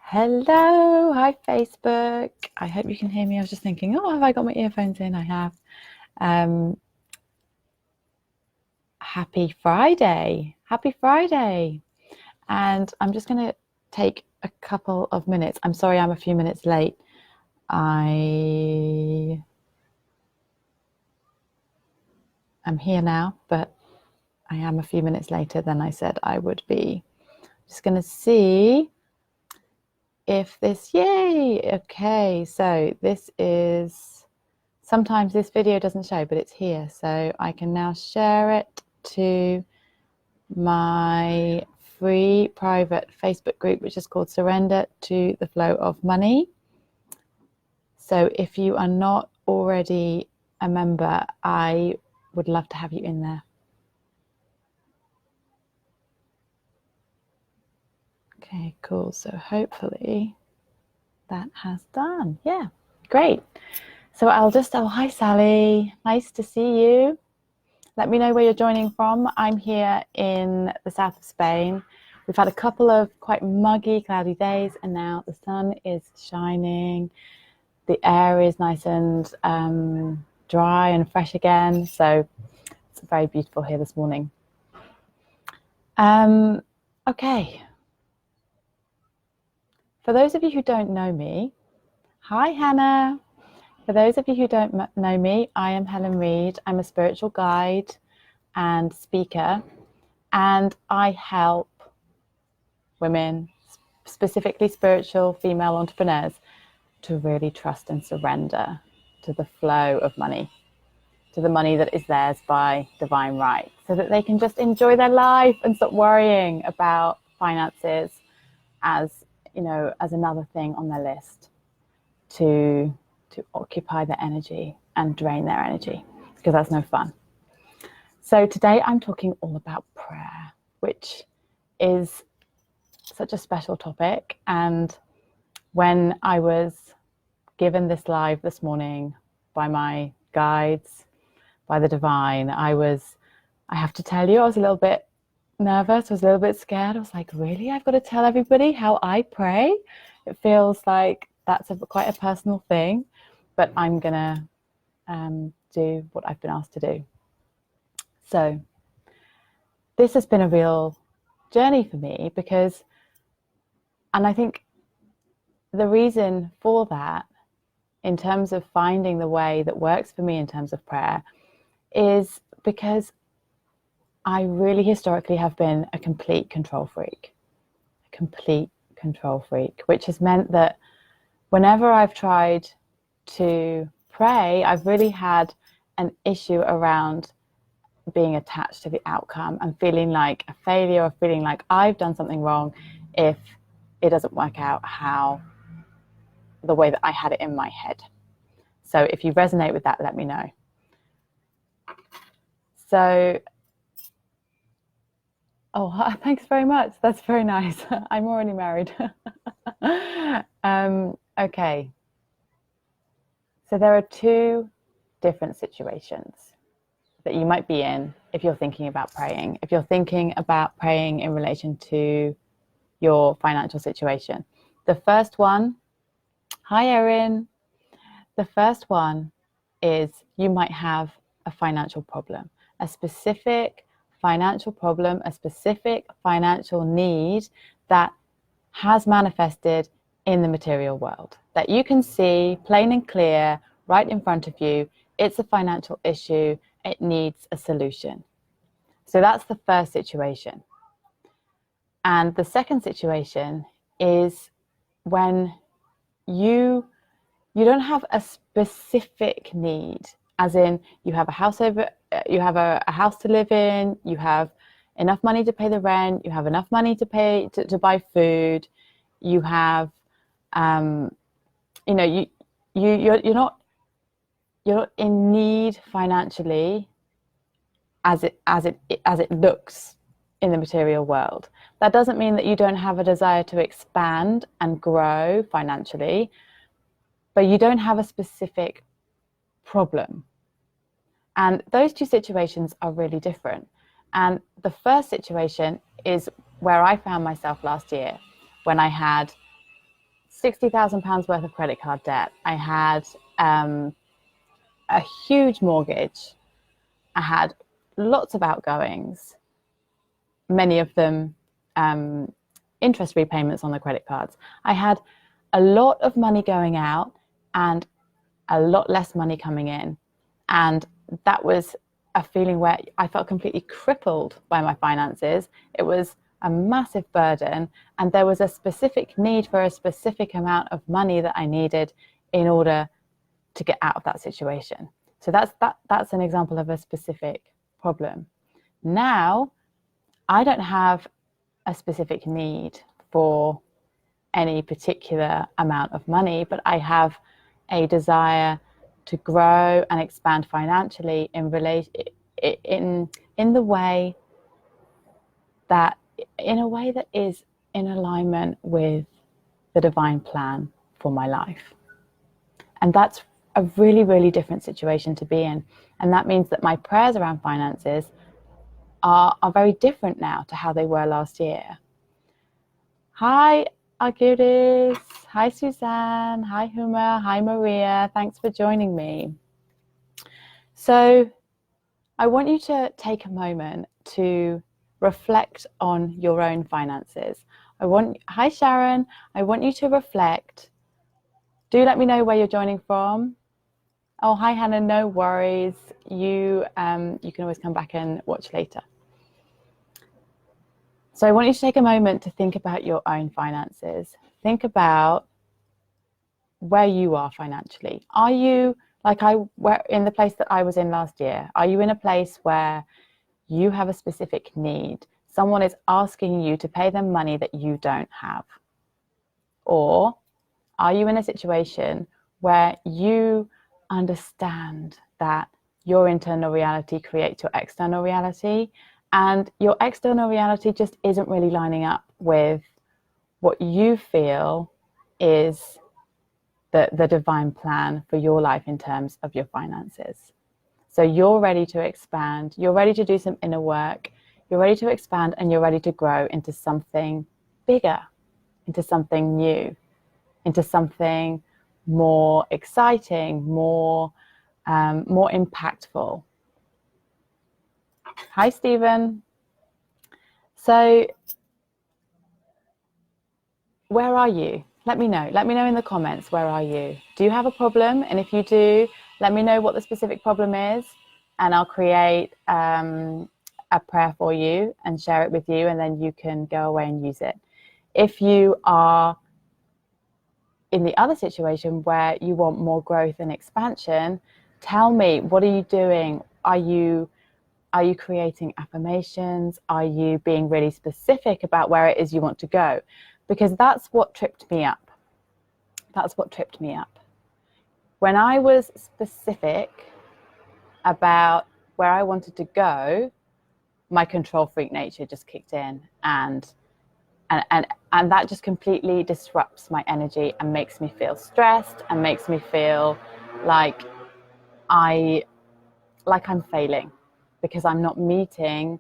Hello, hi Facebook. I hope you can hear me. I was just thinking, oh, have I got my earphones in? I have. Um, Happy Friday. Happy Friday. And I'm just going to take a couple of minutes. I'm sorry I'm a few minutes late. I am here now, but I am a few minutes later than I said I would be. Just going to see if this, yay. Okay, so this is, sometimes this video doesn't show, but it's here. So I can now share it to my free private Facebook group, which is called Surrender to the Flow of Money. So if you are not already a member, I would love to have you in there. Okay, cool. So hopefully that has done. Yeah, great. So oh, hi, Sally. Nice to see you. Let me know where you're joining from. I'm here in the south of Spain. We've had a couple of quite muggy, cloudy days, and now the sun is shining. The air is nice and dry and fresh again. So it's very beautiful here this morning. Okay. For those of you who don't know me, hi, Hannah. For those of you who don't know me, I am Helen Reid. I'm a spiritual guide and speaker, and I help women, specifically spiritual female entrepreneurs, to really trust and surrender to the flow of money, to the money that is theirs by divine right, so that they can just enjoy their life and stop worrying about finances as, you know, as another thing on their list to occupy their energy and drain their energy, because that's no fun. So today I'm talking all about prayer, which is such a special topic. And when I was given this live this morning by my guides, by the divine, I have to tell you, I was a little bit nervous, I was a little bit scared. I was like, really? I've got to tell everybody how I pray? It feels like that's quite a personal thing, but I'm gonna do what I've been asked to do. So this has been a real journey for me, because, and I think the reason for that, in terms of finding the way that works for me in terms of prayer, is because I really historically have been a complete control freak, which has meant that whenever I've tried to pray, I've really had an issue around being attached to the outcome and feeling like a failure, or feeling like I've done something wrong if it doesn't work out the way that I had it in my head. So if you resonate with that, let me know. So, oh, thanks very much. That's very nice. I'm already married. Okay. So there are two different situations that you might be in if you're thinking about praying. If you're thinking about praying in relation to your financial situation. The first one, hi Erin. The first one is you might have a financial problem, a specific financial problem, a specific financial need that has manifested in the material world, that you can see plain and clear right in front of you. It's a financial issue. It needs a solution. So that's the first situation. And the second situation is when you don't have a specific need, as in you have a house to live in, you have enough money to pay the rent, you have enough money to pay to buy food, you have you're not in need financially as it looks in the material world. That doesn't mean that you don't have a desire to expand and grow financially, but you don't have a specific problem. And those two situations are really different. And the first situation is where I found myself last year, when I had £60,000 worth of credit card debt. I had a huge mortgage. I had lots of outgoings, many of them interest repayments on the credit cards. I had a lot of money going out and a lot less money coming in. And that was a feeling where I felt completely crippled by my finances. It was a massive burden, and there was a specific need for a specific amount of money that I needed in order to get out of that situation. So that's an example of a specific problem. Now, I don't have a specific need for any particular amount of money, but I have a desire to grow and expand financially in the way that in a way that is in alignment with the divine plan for my life. And that's a really, really different situation to be in. And that means that my prayers around finances are very different now to how they were last year. Hi, Argudis. Hi, Suzanne. Hi, Huma. Hi, Maria. Thanks for joining me. So I want you to take a moment to reflect on your own finances. Hi, Sharon. I want you to reflect. Do let me know where you're joining from. Oh, hi, Hannah. No worries. You can always come back and watch later. So I want you to take a moment to think about your own finances. Think about where you are financially. Are you in the place that I was in last year? Are you in a place where you have a specific need? Someone is asking you to pay them money that you don't have? Or are you in a situation where you understand that your internal reality creates your external reality, and your external reality just isn't really lining up with what you feel is the divine plan for your life in terms of your finances? So you're ready to expand, you're ready to do some inner work, you're ready to expand, and you're ready to grow into something bigger, into something new, into something more exciting, more impactful. Hi, Stephen. So where are you? Let me know. Let me know in the comments, where are you? Do you have a problem? And if you do, let me know what the specific problem is, and I'll create a prayer for you and share it with you, and then you can go away and use it. If you are in the other situation where you want more growth and expansion, tell me, what are you doing? Are you creating affirmations? Are you being really specific about where it is you want to go? Because that's what tripped me up. That's what tripped me up. When I was specific about where I wanted to go, my control freak nature just kicked in, and that just completely disrupts my energy and makes me feel stressed and makes me feel like I'm failing because I'm not meeting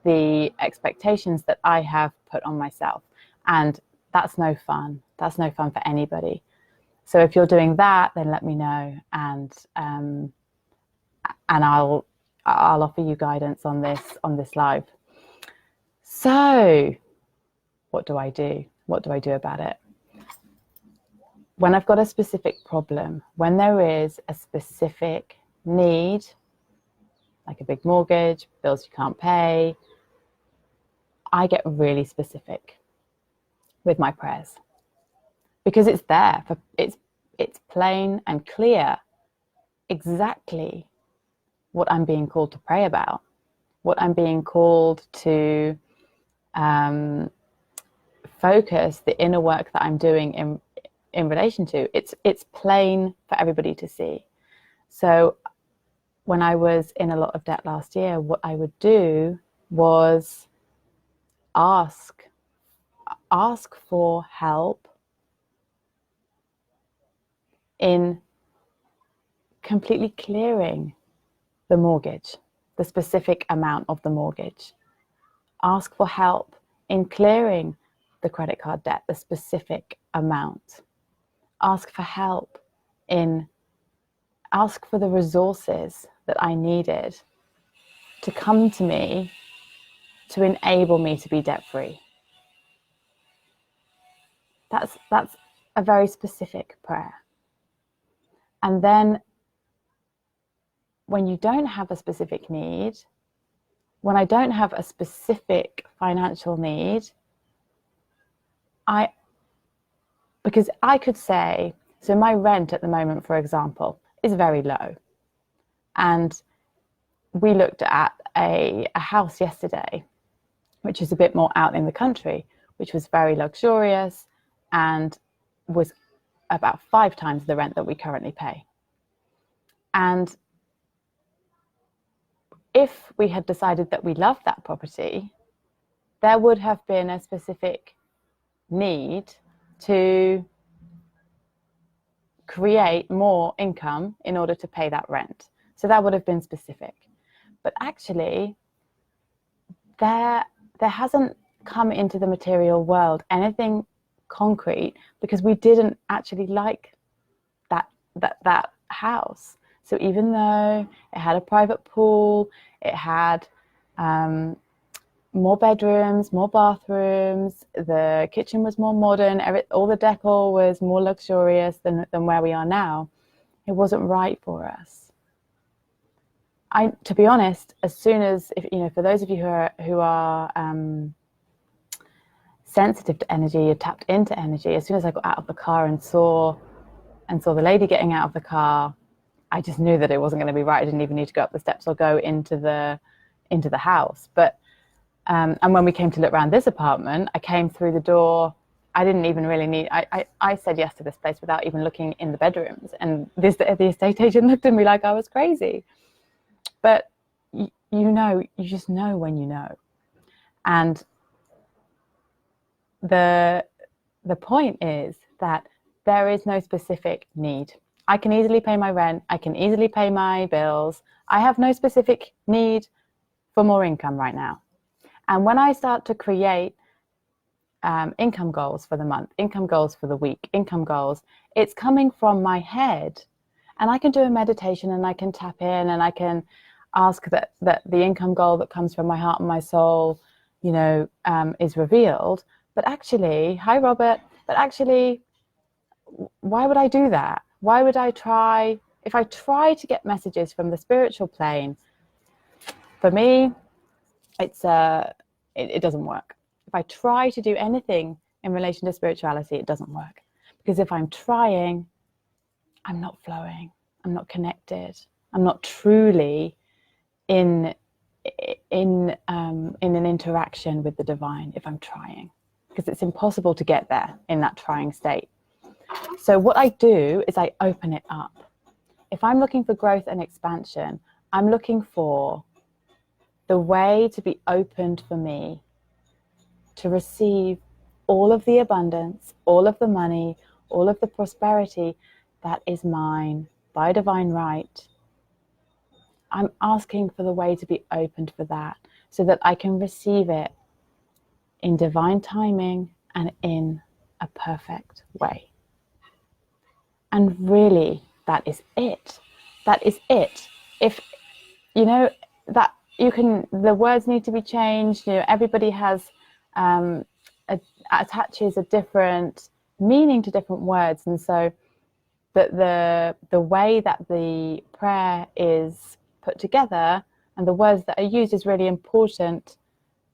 the expectations that I have put on myself. And that's no fun. That's no fun for anybody. So if you're doing that, then let me know, and I'll offer you guidance on this live. So what do I do? What do I do about it? When I've got a specific problem, when there is a specific need, like a big mortgage, bills you can't pay, I get really specific with my prayers, because it's there. It's plain and clear exactly what I'm being called to pray about, what I'm being called to focus the inner work that I'm doing in relation to. It's plain for everybody to see. So when I was in a lot of debt last year, what I would do was ask for help in completely clearing the mortgage, the specific amount of the mortgage. Ask for help in clearing the credit card debt, the specific amount. ask for help, ask for the resources that I needed to come to me to enable me to be debt-free. That's a very specific prayer. And then when you don't have a specific need, when I don't have a specific financial need, because I could say, so my rent at the moment, for example, is very low. And we looked at a house yesterday, which is a bit more out in the country, which was very luxurious and was about 5 times the rent that we currently pay. And if we had decided that we loved that property, there would have been a specific need to create more income in order to pay that rent. So that would have been specific. But actually, there hasn't come into the material world anything concrete, because we didn't actually like that house. So even though it had a private pool, it had more bedrooms, more bathrooms, the kitchen was more modern, all the decor was more luxurious than where we are now, it wasn't right for us. To be honest, as soon as, for those of you who are sensitive to energy, you're tapped into energy, as soon as I got out of the car and saw the lady getting out of the car, I just knew that it wasn't going to be right. I didn't even need to go up the steps or go into the house. But and when we came to look around this apartment, I came through the door. I didn't even really need. I said yes to this place without even looking in the bedrooms. And the estate agent looked at me like I was crazy. But you just know when you know. And the point is that there is no specific need. I can easily pay my rent. I can easily pay my bills. I have no specific need for more income right now. And when I start to create income goals for the month, income goals for the week, income goals, it's coming from my head. And I can do a meditation and I can tap in and I can ask that the income goal that comes from my heart and my soul, is revealed. But actually, hi Robert, but actually, why would I do that? Why would I try, if I try to get messages from the spiritual plane, for me, it doesn't work. If I try to do anything in relation to spirituality, it doesn't work. Because if I'm trying, I'm not flowing, I'm not connected, I'm not truly in an interaction with the divine if I'm trying, because it's impossible to get there in that trying state. So what I do is I open it up. If I'm looking for growth and expansion, I'm looking for the way to be opened for me to receive all of the abundance, all of the money, all of the prosperity that is mine by divine right. I'm asking for the way to be opened for that so that I can receive it in divine timing and in a perfect way. And really, that is it. That is it. If, that you can, the words need to be changed. Everybody has, attaches a different meaning to different words. And so the way that the prayer is put together and the words that are used is really important,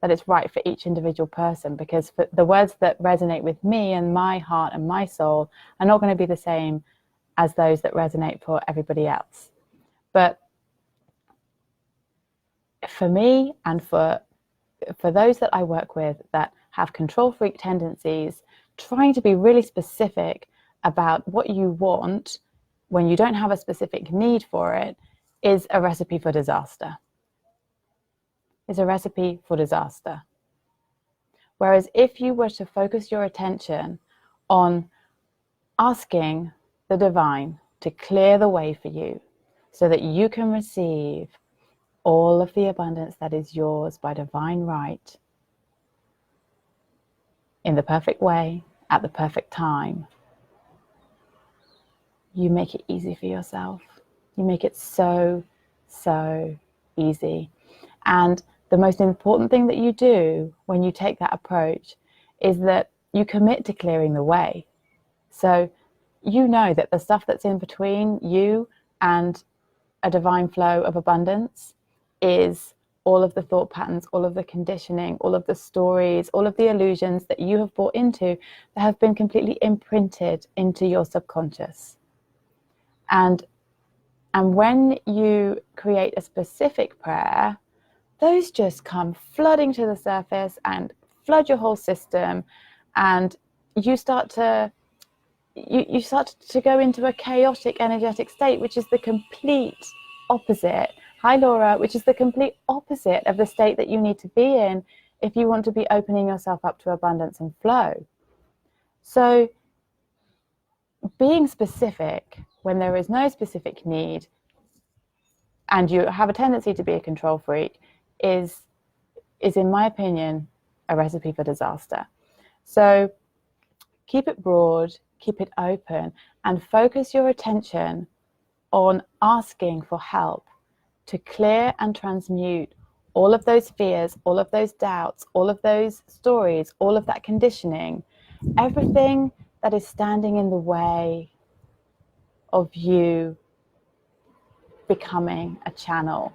that it's right for each individual person, because for the words that resonate with me and my heart and my soul are not going to be the same as those that resonate for everybody else. But for me and for those that I work with that have control freak tendencies, trying to be really specific about what you want when you don't have a specific need for it is a recipe for disaster. Is a recipe for disaster. Whereas if you were to focus your attention on asking the divine to clear the way for you so that you can receive all of the abundance that is yours by divine right, in the perfect way, at the perfect time, you make it easy for yourself. You make it so easy. And the most important thing that you do when you take that approach is that you commit to clearing the way. So you know that the stuff that's in between you and a divine flow of abundance is all of the thought patterns, all of the conditioning, all of the stories, all of the illusions that you have bought into that have been completely imprinted into your subconscious. And when you create a specific prayer, those just come flooding to the surface and flood your whole system, and you start to go into a chaotic energetic state, which is the complete opposite. Hi Laura, which is the complete opposite of the state that you need to be in if you want to be opening yourself up to abundance and flow. So being specific when there is no specific need, and you have a tendency to be a control freak, is in my opinion a recipe for disaster. So keep it broad, keep it open, and focus your attention on asking for help to clear and transmute all of those fears, all of those doubts, all of those stories, all of that conditioning, everything that is standing in the way of you becoming a channel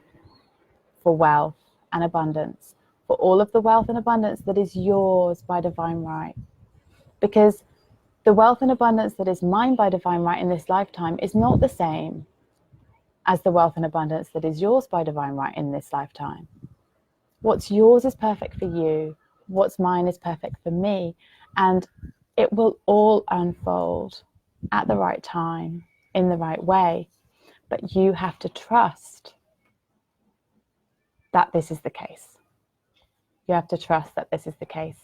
for wealth and abundance, for all of the wealth and abundance that is yours by divine right. Because the wealth and abundance that is mine by divine right in this lifetime is not the same as the wealth and abundance that is yours by divine right in this lifetime. What's yours is perfect for you. What's mine is perfect for me. And it will all unfold at the right time, in the right way. But you have to trust that this is the case. You have to trust that this is the case.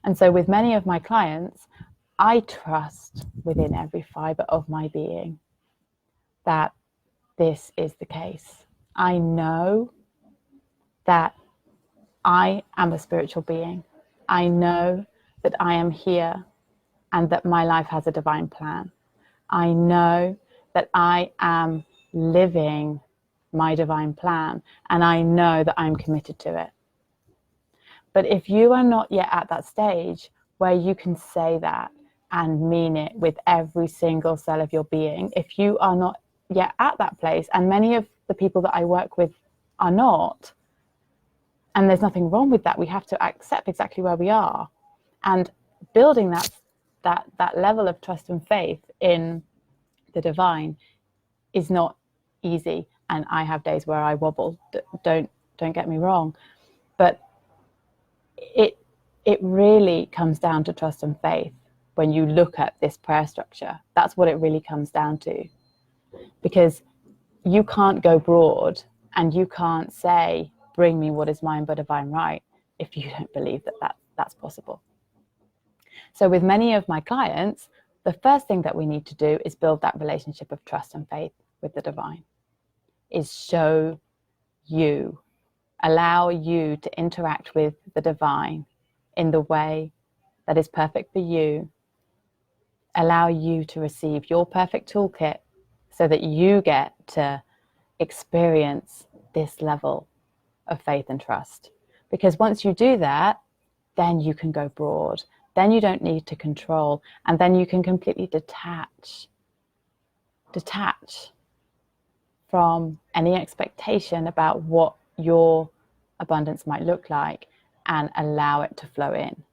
And so with many of my clients, I trust within every fiber of my being that this is the case. I know that I am a spiritual being. I know that I am here and that my life has a divine plan. I know that I am living my divine plan, and I know that I'm committed to it. But if you are not yet at that stage where you can say that and mean it with every single cell of your being, if you are not yet at that place, and many of the people that I work with are not, and there's nothing wrong with that, we have to accept exactly where we are, and building that level of trust and faith in the divine is not easy. And I have days where I wobble, don't get me wrong, but it really comes down to trust and faith. When you look at this prayer structure, that's what it really comes down to, because you can't go broad and you can't say, bring me what is mine by divine right, if you don't believe that that's possible. So with many of my clients, the first thing that we need to do is build that relationship of trust and faith with the divine, is show you, allow you to interact with the divine in the way that is perfect for you, allow you to receive your perfect toolkit so that you get to experience this level of faith and trust. Because once you do that, then you can go broad. Then you don't need to control, and then you can completely detach from any expectation about what your abundance might look like, and allow it to flow in.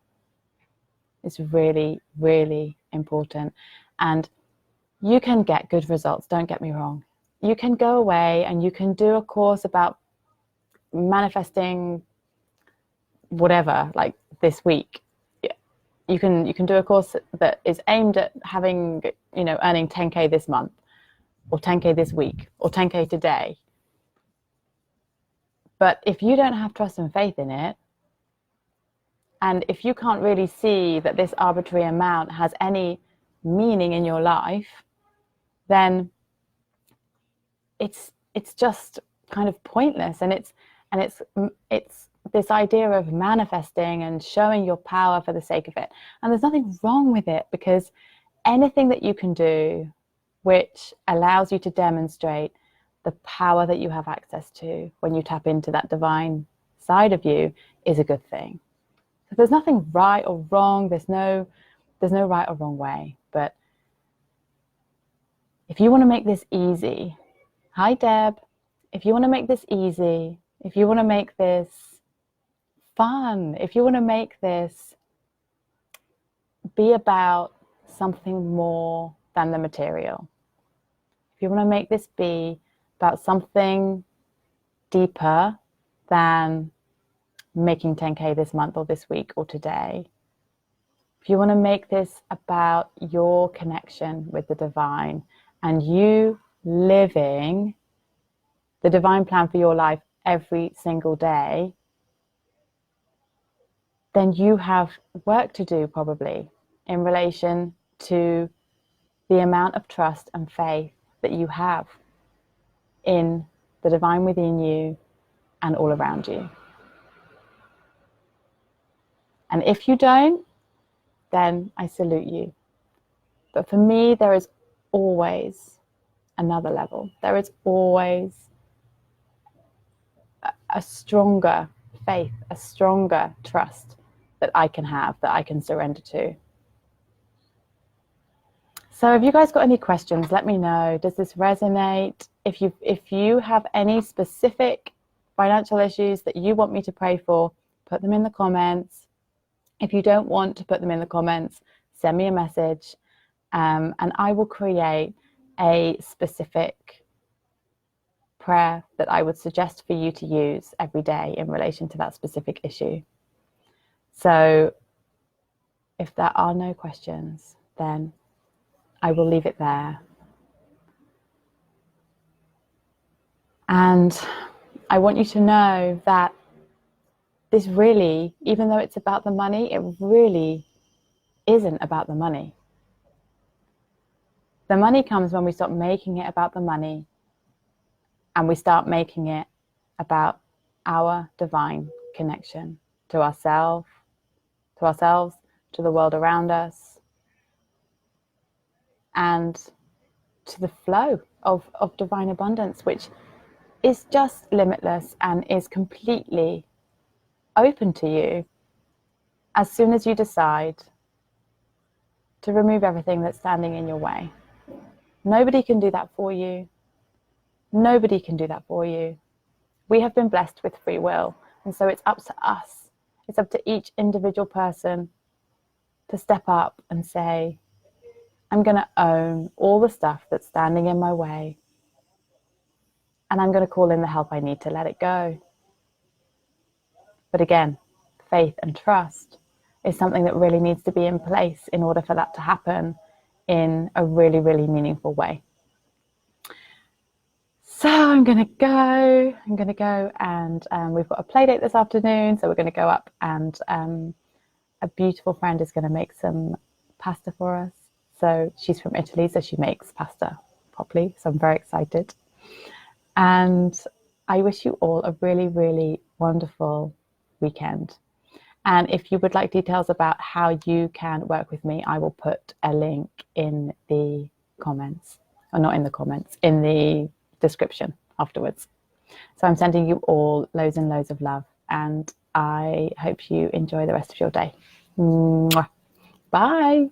It's really, really important. And you can get good results, don't get me wrong. You can go away and you can do a course about manifesting whatever, like this week. You can do a course that is aimed at having, earning 10K this month, or 10K this week, or 10K today. But if you don't have trust and faith in it, and if you can't really see that this arbitrary amount has any meaning in your life, then it's just kind of pointless. And it's this idea of manifesting and showing your power for the sake of it. And there's nothing wrong with it, because anything that you can do which allows you to demonstrate the power that you have access to when you tap into that divine side of you, is a good thing. So there's nothing right or wrong. There's no right or wrong way. But if you want to make this easy, hi Deb, if you want to make this easy, if you want to make this fun, if you want to make this be about something more than the material, if you want to make this be about something deeper than making 10K this month or this week or today, if you want to make this about your connection with the divine and you living the divine plan for your life every single day, then you have work to do probably in relation to the amount of trust and faith that you have in the divine within you and all around you. And if you don't, then I salute you. But for me, there is always another level. There is always a stronger faith, a stronger trust that I can have, that I can surrender to. So if you guys got any questions, let me know. Does this resonate? If you have any specific financial issues that you want me to pray for, put them in the comments. If you don't want to put them in the comments, send me a message, and I will create a specific prayer that I would suggest for you to use every day in relation to that specific issue. So if there are no questions, then I will leave it there. And I want you to know that this really, even though it's about the money, it really isn't about the money. The money comes when we stop making it about the money and we start making it about our divine connection to ourselves, to the world around us, and to the flow of divine abundance, which is just limitless and is completely open to you as soon as you decide to remove everything that's standing in your way. Nobody can do that for you. Nobody can do that for you. We have been blessed with free will, and so it's up to us. It's up to each individual person to step up and say, I'm going to own all the stuff that's standing in my way, and I'm going to call in the help I need to let it go. But again, faith and trust is something that really needs to be in place in order for that to happen in a really, really meaningful way. So I'm going to go and we've got a play date this afternoon. So we're going to go up and a beautiful friend is going to make some pasta for us. So she's from Italy, so she makes pasta properly. So I'm very excited. And I wish you all a really, really wonderful weekend. And if you would like details about how you can work with me, I will put a link in the comments, or not in the comments, in the description afterwards. So I'm sending you all loads and loads of love, and I hope you enjoy the rest of your day. Mwah. Bye.